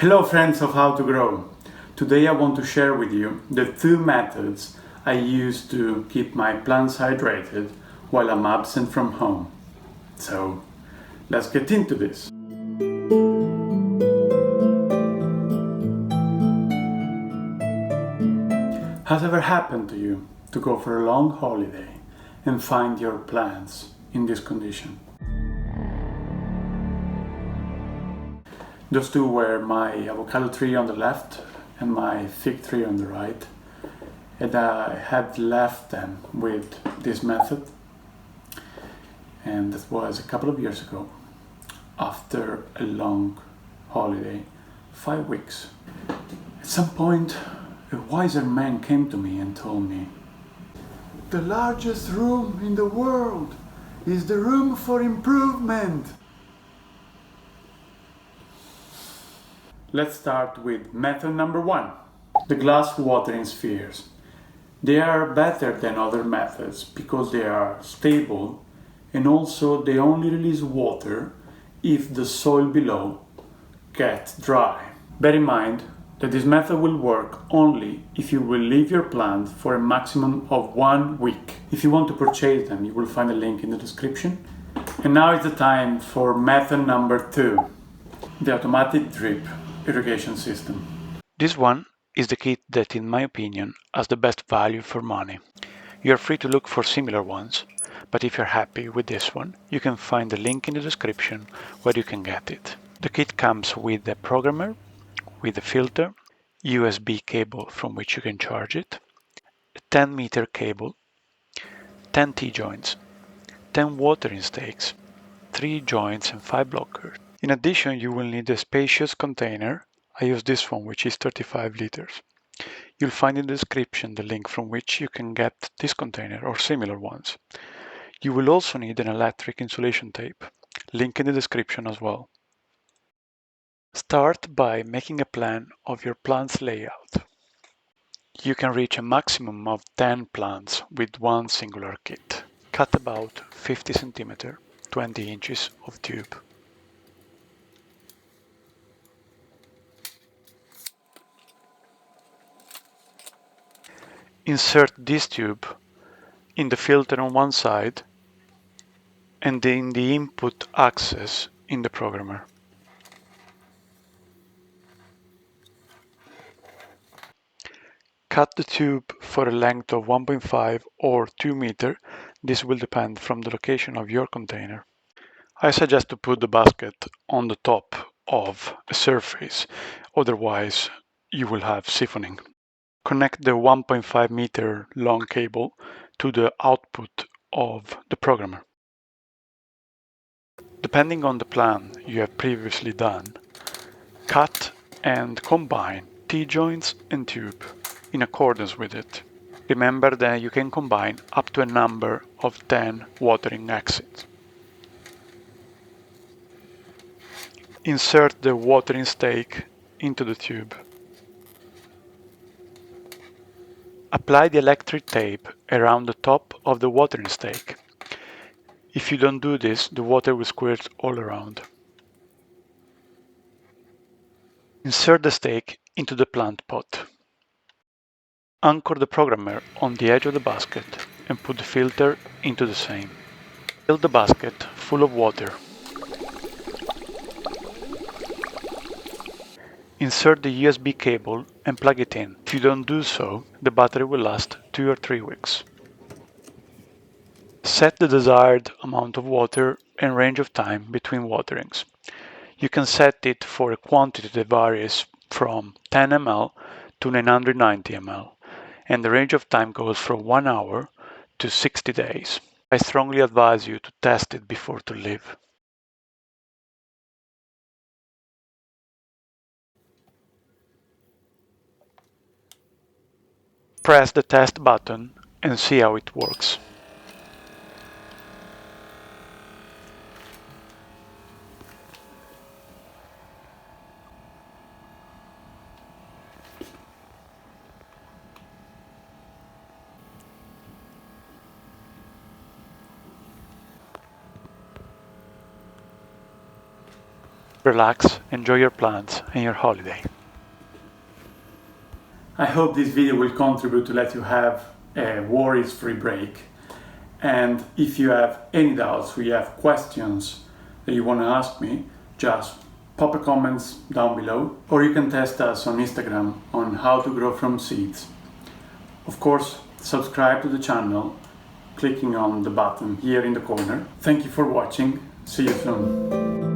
Hello friends of How to Grow. Today I want to share with you the two methods I use to keep my plants hydrated while I'm absent from home. So let's get into this. Has ever happened to you to go for a long holiday and find your plants in this condition? Those two were my avocado tree on the left and my fig tree on the right, and I had left them with this method, and that was a couple of years ago after a long holiday, 5 weeks. At some point a wiser man came to me and told me, "The largest room in the world is the room for improvement." Let's start with method number 1, the glass watering spheres. They are better than other methods because they are stable and also they only release water if the soil below gets dry. Bear in mind that this method will work only if you will leave your plant for a maximum of 1 week. If you want to purchase them, you will find a link in the description. And now is the time for method number 2, the automatic drip irrigation system. This one is the kit that, in my opinion, has the best value for money. You are free to look for similar ones, but if you're happy with this one, you can find the link in the description where you can get it. The kit comes with a programmer, with a filter, USB cable from which you can charge it, a 10-meter cable, 10 T-joints, 10 watering stakes, 3 joints and 5 blockers. In addition, you will need a spacious container. I use this one, which is 35 liters. You'll find in the description the link from which you can get this container or similar ones. You will also need an electric insulation tape, link in the description as well. Start by making a plan of your plant's layout. You can reach a maximum of 10 plants with one singular kit. Cut about 50 cm, 20 inches of tube. Insert this tube in the filter on one side and in the input access in the programmer. Cut the tube for a length of 1.5 or 2 meter. This will depend from the location of your container. I suggest to put the basket on the top of a surface, otherwise you will have siphoning. Connect the 1.5 meter long cable to the output of the programmer. Depending on the plan you have previously done, cut and combine T-joints and tube in accordance with it. Remember that you can combine up to a number of 10 watering exits. Insert the watering stake into the tube. Apply the electric tape around the top of the watering stake. If you don't do this, the water will squirt all around. Insert the stake into the plant pot. Anchor the programmer on the edge of the basket and put the filter into the same. Fill the basket full of water. Insert the USB cable and plug it in. If you don't do so, the battery will last 2 or 3 weeks. Set the desired amount of water and range of time between waterings. You can set it for a quantity that varies from 10 ml to 990 ml, and the range of time goes from 1 hour to 60 days. I strongly advise you to test it before to leave. Press the test button and see how it works. Relax, enjoy your plants and your holiday. I hope this video will contribute to let you have a worries-free break. And if you have any doubts or you have questions that you want to ask me, just pop a comments down below, or you can test us on Instagram on how to grow from seeds. Of course, subscribe to the channel, clicking on the button here in the corner. Thank you for watching. See you soon.